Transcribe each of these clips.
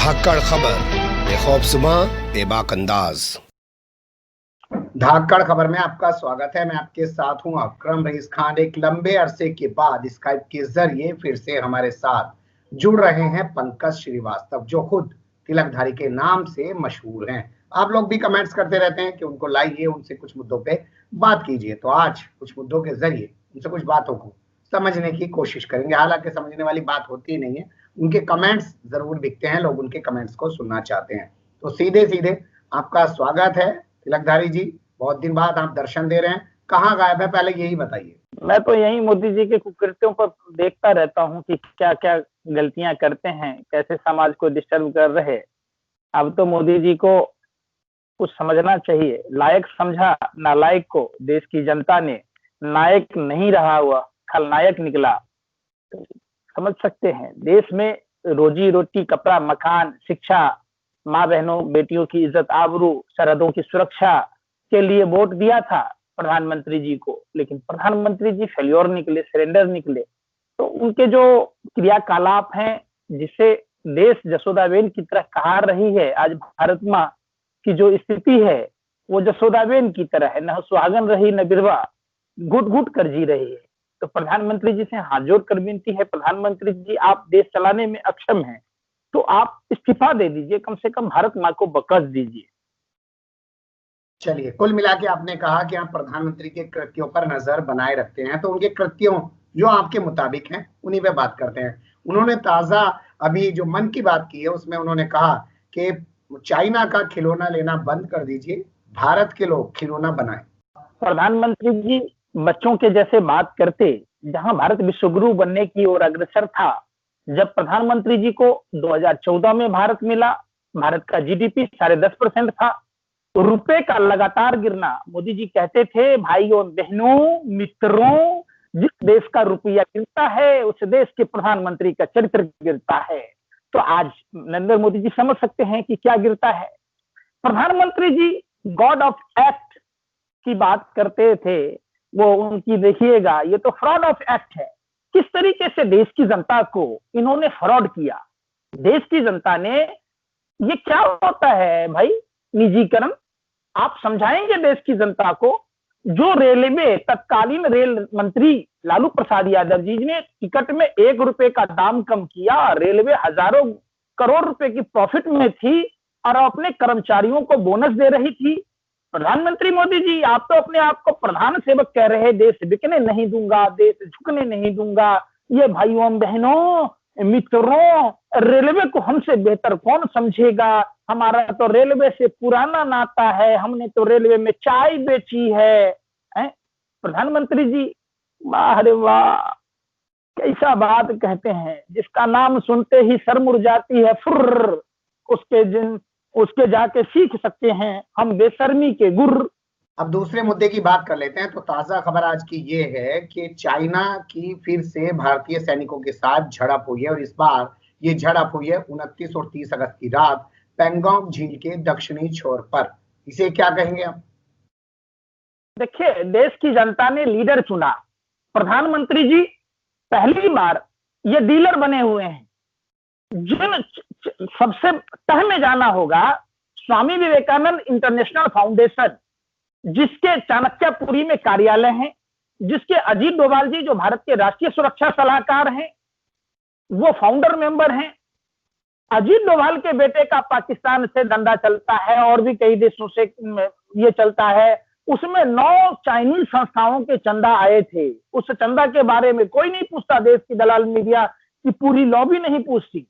धाकड़ खबर, बेखौफसुमा बेबाक अंदाज। धाकड़ खबर में आपका स्वागत है। मैं आपके साथ हूं अकरम रईस खान। एक लंबे अरसे के बाद स्काइप के जरिए फिर से हमारे साथ जुड़ रहे हैं पंकज श्रीवास्तव, जो खुद तिलकधारी के नाम से मशहूर हैं। आप लोग भी कमेंट्स करते रहते हैं कि उनको लाइए, उनसे कुछ मुद्दों पे बात कीजिए। तो आज कुछ मुद्दों के जरिए उनसे कुछ बातों को समझने की कोशिश करेंगे। हालांकि समझने वाली बात होती ही नहीं है, उनके कमेंट्स जरूर दिखते हैं, लोग उनके कमेंट्स को सुनना चाहते हैं। तो सीधे सीधे आपका स्वागत है तिलकधारी जी। बहुत दिन बाद आप दर्शन दे रहे हैं, कहाँ गायब है, पहले यही बताइए। मैं तो यही मोदी जी के कुकृत्यों पर देखता रहता हूँ कि क्या क्या गलतियां करते हैं, कैसे समाज को डिस्टर्ब कर रहे। अब तो मोदी जी को कुछ समझना चाहिए। लायक समझा नालायक को देश की जनता ने, नायक नहीं रहा हुआ खलनायक निकला। तो समझ सकते हैं, देश में रोजी रोटी, कपड़ा, मकान, शिक्षा, माँ बहनों बेटियों की इज्जत आबरू, सरहदों की सुरक्षा के लिए वोट दिया था प्रधानमंत्री जी को, लेकिन प्रधानमंत्री जी फेल्योर निकले, सरेंडर निकले। तो उनके जो क्रियाकलाप हैं, जिससे देश जसोदाबेन की तरह कहार रही है, आज भारत माँ की जो स्थिति है वो जसोदाबेन की तरह है, न सुहागन रही न बिरवा, घुट घुट कर जी रही है। तो प्रधानमंत्री जी से हाथ जोड़ कर विनती है, प्रधानमंत्री जी आप देश चलाने में अक्षम हैं, तो आप इस्तीफा दे दीजिए, कम से कम भारत माँ को बकस दीजिए। चलिए, कुल मिला के आपने कहा कि आप प्रधानमंत्री के कृत्यों पर नजर बनाए रखते हैं, तो उनके कृत्यों जो आपके मुताबिक हैं उन्हीं पे बात करते हैं। उन्होंने ताजा अभी जो मन की बात की है उसमें उन्होंने कहा कि चाइना का खिलौना लेना बंद कर दीजिए, भारत के लोग खिलौना बनाएं। प्रधानमंत्री जी बच्चों के जैसे बात करते, जहां भारत विश्वगुरु बनने की ओर अग्रसर था। जब प्रधानमंत्री जी को 2014 में भारत मिला, भारत का जीडीपी 10.5% था, रुपए का लगातार गिरना। मोदी जी कहते थे, भाइयों बहनों मित्रों, जिस देश का रुपया गिरता है उस देश के प्रधानमंत्री का चरित्र गिरता है। तो आज नरेंद्र मोदी जी समझ सकते हैं कि क्या गिरता है। प्रधानमंत्री जी गॉड ऑफ एक्ट की बात करते थे, वो उनकी देखिएगा, ये तो फ्रॉड ऑफ एक्ट है। किस तरीके से देश की जनता को इन्होंने फ्रॉड किया। देश की जनता ने, ये क्या होता है भाई निजीकरण, आप समझाएंगे देश की जनता को। जो रेलवे तत्कालीन रेल मंत्री लालू प्रसाद यादव जी ने टिकट में 1 रुपए का दाम कम किया, रेलवे हजारों करोड़ रुपए की प्रॉफिट में थी और अपने कर्मचारियों को बोनस दे रही थी। प्रधानमंत्री मोदी जी आप तो अपने आप को प्रधान सेवक कह रहे, देश बिकने नहीं दूंगा, देश झुकने नहीं दूंगा। ये भाइयों बहनों मित्रों, रेलवे को हमसे बेहतर कौन समझेगा, हमारा तो रेलवे से पुराना नाता है, हमने तो रेलवे में चाय बेची है। प्रधानमंत्री जी वाह रे वाह, कैसा बात कहते हैं, जिसका नाम सुनते ही सर मुड़ जाती है फुर्र, उसके जाके सीख सकते हैं हम बेशर्मी के गुर। अब दूसरे मुद्दे की बात कर लेते हैं। तो ताजा खबर आज की ये है कि चाइना की फिर से भारतीय सैनिकों के साथ झड़प हुई है, और इस बार ये झड़प हुई है 29 और 30 अगस्त की रात पेंगोंग झील के दक्षिणी छोर पर। इसे क्या कहेंगे आप? देखिए, देश की जनता ने लीडर चुना, प्रधानमंत्री जी पहली बार ये डीलर बने हुए हैं। जिन सबसे तह में जाना होगा, स्वामी विवेकानंद इंटरनेशनल फाउंडेशन, जिसके चाणक्यपुरी में कार्यालय है, जिसके अजीत डोभाल जी जो भारत के राष्ट्रीय सुरक्षा सलाहकार हैं वो फाउंडर मेंबर हैं। अजीत डोभाल के बेटे का पाकिस्तान से धंधा चलता है और भी कई देशों से ये चलता है। उसमें 9 चाइनीज संस्थाओं के चंदा आए थे। उस चंदा के बारे में कोई नहीं पूछता, देश की दलाल मीडिया की पूरी लॉबी नहीं पूछती।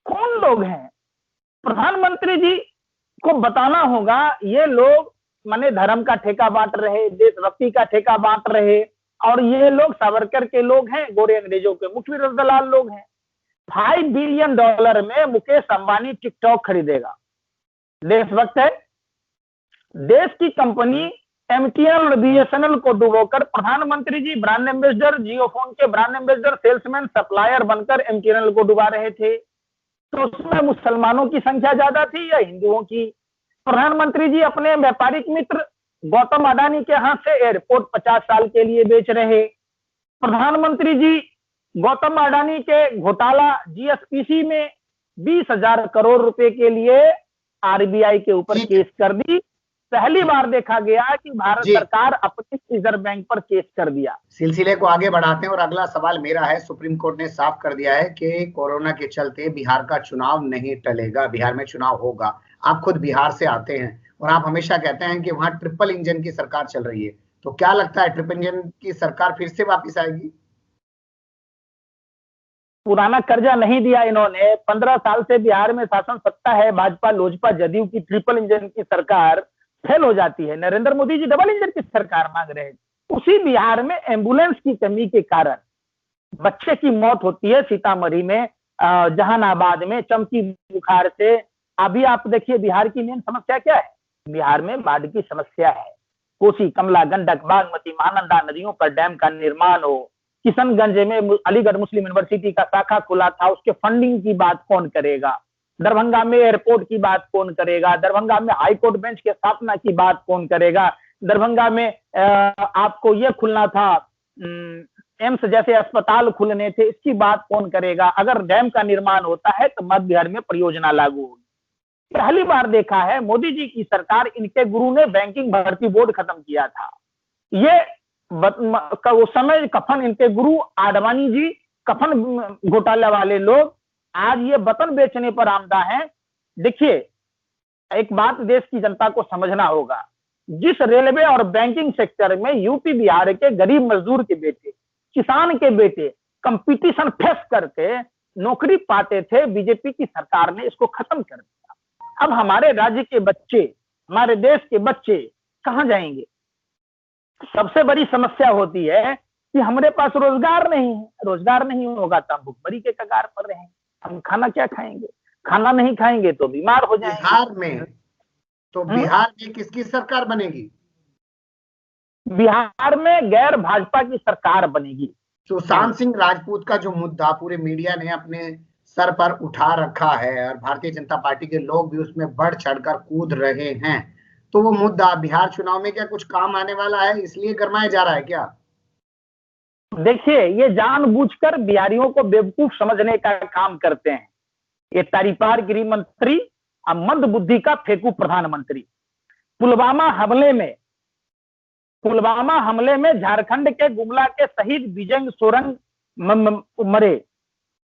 कौन लोग हैं? प्रधानमंत्री जी को बताना होगा, ये लोग माने धर्म का ठेका बांट रहे, देशभक्ति का ठेका बांट रहे, और ये लोग सावरकर के लोग हैं, गोरे अंग्रेजों के मुख्य विरोध दलाल लोग हैं। $5 बिलियन में मुकेश अंबानी टिकटॉक खरीदेगा, देशभक्त है। देश की कंपनी एमटीएनएल और बीएसएनएल को डुबोकर प्रधानमंत्री जी ब्रांड एम्बेसडर, जियोफोन के ब्रांड एम्बेसडर, सेल्समैन, सप्लायर बनकर एमटीएनएल को डुबा रहे थे। तो उसमें मुसलमानों की संख्या ज्यादा थी या हिंदुओं की? प्रधानमंत्री जी अपने व्यापारिक मित्र गौतम अडानी के हाथ से एयरपोर्ट 50 साल के लिए बेच रहे। प्रधानमंत्री जी गौतम अडानी के घोटाला जीएसपीसी में 20,000 करोड़ रुपए के लिए आरबीआई के ऊपर ठीक है। केस कर दी। पहली बार देखा गया कि भारत जी। सरकार अपने रिजर्व बैंक पर केस कर दिया। सिलसिले को आगे बढ़ाते हैं और अगला सवाल मेरा है। सुप्रीम कोर्ट ने साफ कर दिया है कि कोरोना के चलते बिहार का चुनाव नहीं टलेगा, बिहार में चुनाव होगा। आप खुद बिहार से आते हैं और आप हमेशा कहते हैं कि वहां ट्रिपल इंजन की सरकार चल रही है, तो क्या लगता है ट्रिपल इंजन की सरकार फिर से वापस आएगी? पुराना कर्जा नहीं दिया इन्होंने। 15 साल से बिहार में शासन सत्ता है, भाजपा लोजपा जदयू की ट्रिपल इंजन की सरकार फेल हो जाती है। नरेंद्र मोदी जी डबल इंजन की सरकार मांग रहे हैं। उसी बिहार में एम्बुलेंस की कमी के कारण बच्चे की मौत होती है सीतामढ़ी में, जहानाबाद में चमकी बुखार से। अभी आप देखिए बिहार की मेन समस्या क्या है? बिहार में बाढ़ की समस्या है। कोसी, कमला, गंडक, बागमती, महानंदा नदियों पर डैम का निर्माण हो। किशनगंज में अलीगढ़ मुस्लिम यूनिवर्सिटी का शाखा खुला था, उसके फंडिंग की बात कौन करेगा? दरभंगा में एयरपोर्ट की बात कौन करेगा? दरभंगा में हाईकोर्ट बेंच की स्थापना की बात कौन करेगा? दरभंगा में आपको ये खुलना था, एम्स जैसे अस्पताल खुलने थे, इसकी बात कौन करेगा? अगर डैम का निर्माण होता है तो मध्य बिहार में परियोजना लागू होगी। पहली बार देखा है मोदी जी की सरकार, इनके गुरु ने बैंकिंग भर्ती बोर्ड खत्म किया था। ये उस समय कफन, इनके गुरु आडवाणी जी कफन घोटाला वाले लोग आज ये वतन बेचने पर आमदा हैं। देखिए एक बात देश की जनता को समझना होगा, जिस रेलवे और बैंकिंग सेक्टर में यूपी बिहार के गरीब मजदूर के बेटे, किसान के बेटे कंपटीशन फेस करके नौकरी पाते थे, बीजेपी की सरकार ने इसको खत्म कर दिया। अब हमारे राज्य के बच्चे, हमारे देश के बच्चे कहां जाएंगे? सबसे बड़ी समस्या होती है कि हमारे पास रोजगार नहीं है। रोजगार नहीं होगा तो हम भुखमरी के कगार पर रहेंगे। हम खाना क्या खाएंगे? खाना नहीं खाएंगे तो बीमार हो जाएंगे। बिहार में तो बिहार में किसकी सरकार बनेगी? बिहार में गैर भाजपा की सरकार बनेगी। सुशांत सिंह राजपूत का जो मुद्दा पूरे मीडिया ने अपने सर पर उठा रखा है और भारतीय जनता पार्टी के लोग भी उसमें बढ़ चढ़कर कूद रहे हैं, तो वो मुद्दा बिहार चुनाव में क्या कुछ काम आने वाला है, इसलिए गरमाया जा रहा है क्या? देखिए ये जानबूझकर बिहारियों को बेवकूफ समझने का काम करते हैं। ये तारीपार गृह मंत्री और मंद बुद्धि का फेंकू प्रधानमंत्री। पुलवामा हमले में झारखंड के गुमला के शहीद विजय सोरंग मरे।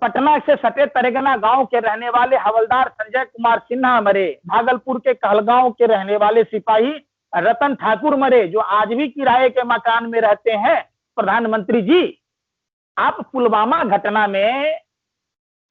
पटना से सटे तरेगना गांव के रहने वाले हवलदार संजय कुमार सिन्हा मरे। भागलपुर के कहलगांव के रहने वाले सिपाही रतन ठाकुर मरे, जो आज भी किराए के मकान में रहते हैं। प्रधानमंत्री जी, आप पुलवामा घटना में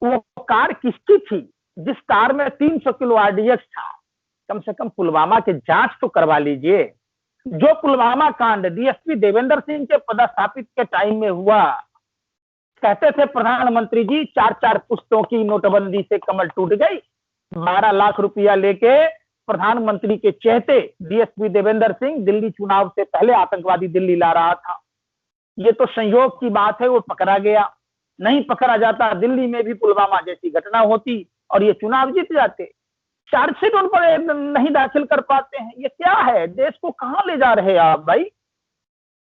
वो कार किसकी थी जिस कार में 300 किलो आरडीएक्स था? कम से कम पुलवामा की जांच तो करवा लीजिए। जो पुलवामा कांड डीएसपी देवेंद्र सिंह के पदस्थापित के टाइम में हुआ, कहते थे प्रधानमंत्री जी 4-4 पुश्तों की नोटबंदी से कमर टूट गई। 12 लाख रुपया लेके प्रधानमंत्री के चहेते डीएसपी देवेंद्र सिंह दिल्ली चुनाव से पहले आतंकवादी दिल्ली ला रहा था। ये तो संयोग की बात है, वो पकड़ा गया। नहीं पकड़ा जाता, दिल्ली में भी पुलवामा जैसी घटना होती और ये चुनाव जीत जाते। चार्जशीट उन पर नहीं दाखिल कर पाते हैं। ये क्या है? देश को कहां ले जा रहे हैं आप भाई?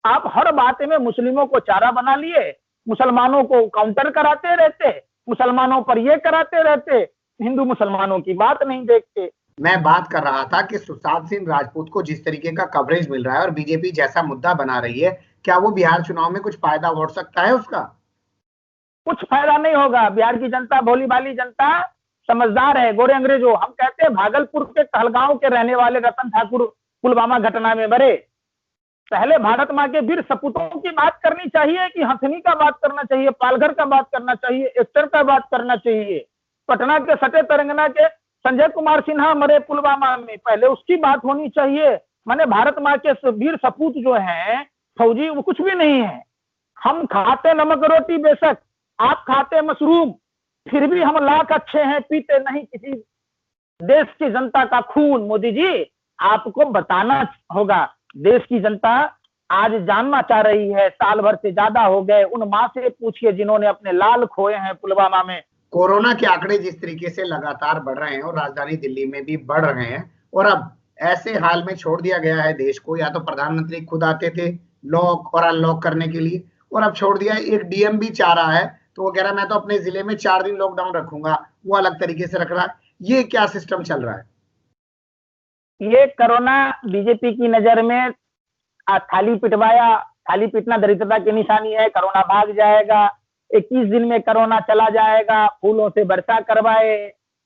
आप हर बात में मुस्लिमों को चारा बना लिए, मुसलमानों को काउंटर कराते रहते, मुसलमानों पर ये कराते रहते, हिंदू मुसलमानों की बात नहीं देखते। मैं बात कर रहा था कि सुशांत सिंह राजपूत को जिस तरीके का कवरेज मिल रहा है और बीजेपी जैसा मुद्दा बना रही है, क्या वो बिहार चुनाव में कुछ फायदा उठ सकता है उसका? कुछ फायदा नहीं होगा। बिहार की जनता भोली भाली जनता समझदार है, गोरे अंग्रेजों। हम कहते हैं भागलपुर के कहलगांव के रहने वाले रतन ठाकुर पुलवामा घटना में मरे। पहले भारत माँ के वीर सपूतों की बात करनी चाहिए कि हथनी का बात करना चाहिए, पालघर का बात करना चाहिए, एक्टर का बात करना चाहिए? पटना के सटे तेलंगाना के संजय कुमार सिन्हा मरे पुलवामा में, पहले उसकी बात होनी चाहिए। माने भारत माँ के वीर सपूत जो हैं फौजी, वो कुछ भी नहीं है। हम खाते नमक रोटी बेशक, आप खाते मशरूम, फिर भी हम लाख अच्छे हैं, पीते नहीं किसी देश की जनता का खून। मोदी जी, आपको बताना होगा। देश की जनता आज जानना चाह रही है। साल भर से ज्यादा हो गए, उन माँ से पूछिए जिन्होंने अपने लाल खोए हैं पुलवामा में। कोरोना के आंकड़े जिस तरीके से लगातार बढ़ रहे हैं और राजधानी दिल्ली में भी बढ़ रहे हैं, और अब ऐसे हाल में छोड़ दिया गया है देश को। या तो प्रधानमंत्री खुद आते थे लॉक और अनलॉक करने के लिए, और अब छोड़ दिया है, एक डीएम भी चाह रहा है, तो वो कह रहा है मैं तो अपने जिले में 4 दिन लॉकडाउन रखूंगा, वो अलग तरीके से रख रहा है। ये क्या सिस्टम चल रहा है? ये कोरोना बीजेपी की नजर में थाली पिटवाया, थाली पीटना दरिद्रता की निशानी है, कोरोना भाग जाएगा, 21 दिन में कोरोना चला जाएगा, फूलों से वर्षा करवाए।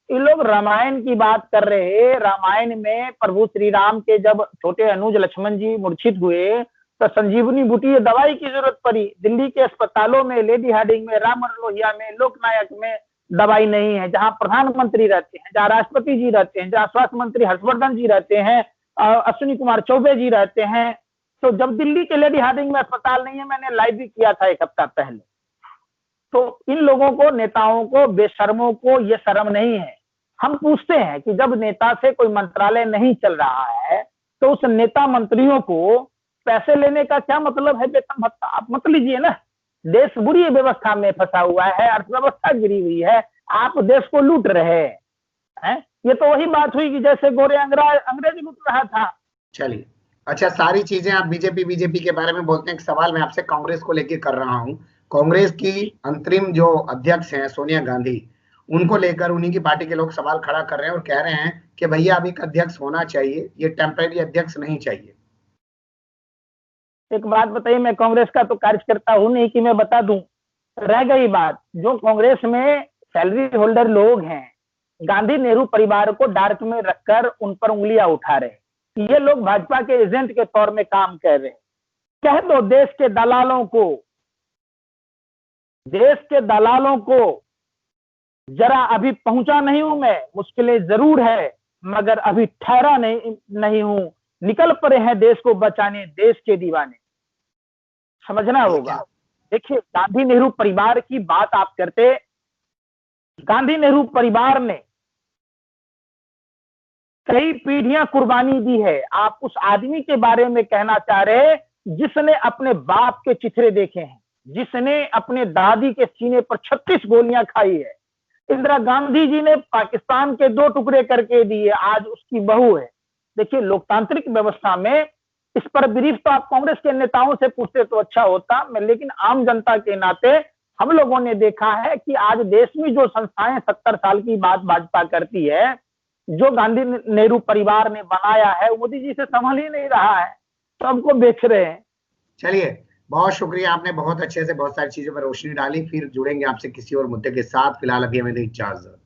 ये लोग रामायण की बात कर रहे हैं। रामायण में प्रभु श्री राम के जब छोटे अनुज लक्ष्मण जी मूर्छित हुए तो संजीवनी बूटी दवाई की जरूरत पड़ी। दिल्ली के अस्पतालों में, लेडी हार्डिंग में, राम मनोलोहिया में, लोकनायक में दवाई नहीं है। जहां प्रधानमंत्री रहते हैं, जहां राष्ट्रपति जी रहते हैं, जहां स्वास्थ्य मंत्री हर्षवर्धन जी रहते हैं, अश्विनी कुमार चौबे जी रहते हैं, तो जब दिल्ली के लेडी हार्डिंग में अस्पताल नहीं है, मैंने लाइव भी किया था 1 हफ्ता पहले, तो इन लोगों को, नेताओं को, बेशर्मों को ये शर्म नहीं है। हम पूछते हैं कि जब नेता से कोई मंत्रालय नहीं चल रहा है तो उस नेता मंत्रियों को पैसे लेने का क्या मतलब है? वेतन भत्ता आप मत लीजिए ना। देश बुरी व्यवस्था में फंसा हुआ है, अर्थव्यवस्था गिरी हुई है, आप देश को लूट रहे हैं। ये तो वही बात हुई कि जैसे गोरे अंग्रेज लूट रहा था। चलिए, अच्छा, सारी चीजें आप बीजेपी के बारे में बोलते हैं। एक सवाल मैं आपसे कांग्रेस को लेकर कर रहा हूं। कांग्रेस की अंतरिम जो अध्यक्ष हैं सोनिया गांधी, उनको लेकर उन्हीं की पार्टी के लोग सवाल खड़ा कर रहे हैं और कह रहे हैं कि भैया अब एक अध्यक्ष होना चाहिए, ये टेम्परेरी अध्यक्ष नहीं चाहिए। एक बात बताइए, मैं कांग्रेस का तो कार्यकर्ता हूं नहीं कि मैं बता दूं। रह गई बात, जो कांग्रेस में सैलरी होल्डर लोग हैं, गांधी नेहरू परिवार को डार्क में रखकर उन पर उंगलियां उठा रहे, ये लोग भाजपा के एजेंट के तौर में काम कर रहे हैं। कह दो देश के दलालों को जरा अभी पहुंचा नहीं हूं मैं, मुश्किलें जरूर है मगर अभी ठहरा नहीं हूं, निकल पड़े हैं देश को बचाने देश के दीवाने। समझना होगा। देखिए, गांधी नेहरू परिवार की बात आप करते, गांधी नेहरू परिवार ने कई पीढ़ियां कुर्बानी दी है। आप उस आदमी के बारे में कहना चाह रहे जिसने अपने बाप के चिथड़े देखे हैं, जिसने अपने दादी के सीने पर 36 गोलियां खाई है। इंदिरा गांधी जी ने पाकिस्तान के 2 टुकड़े करके दिए, आज उसकी बहू है। देखिए, लोकतांत्रिक व्यवस्था में इस पर ब्रीफ तो आप कांग्रेस के नेताओं से पूछते तो अच्छा होता, लेकिन आम जनता के नाते हम लोगों ने देखा है कि आज देश में जो संस्थाएं 70 साल की बात भाजपा करती है, जो गांधी नेहरू परिवार ने बनाया है, मोदी जी से संभल ही नहीं रहा है, तो हमको बेच रहे हैं। चलिए, बहुत शुक्रिया, आपने बहुत अच्छे से बहुत सारी चीजों पर रोशनी डाली। फिर जुड़ेंगे आपसे किसी और मुद्दे के साथ। फिलहाल अभी हमें इजाजत।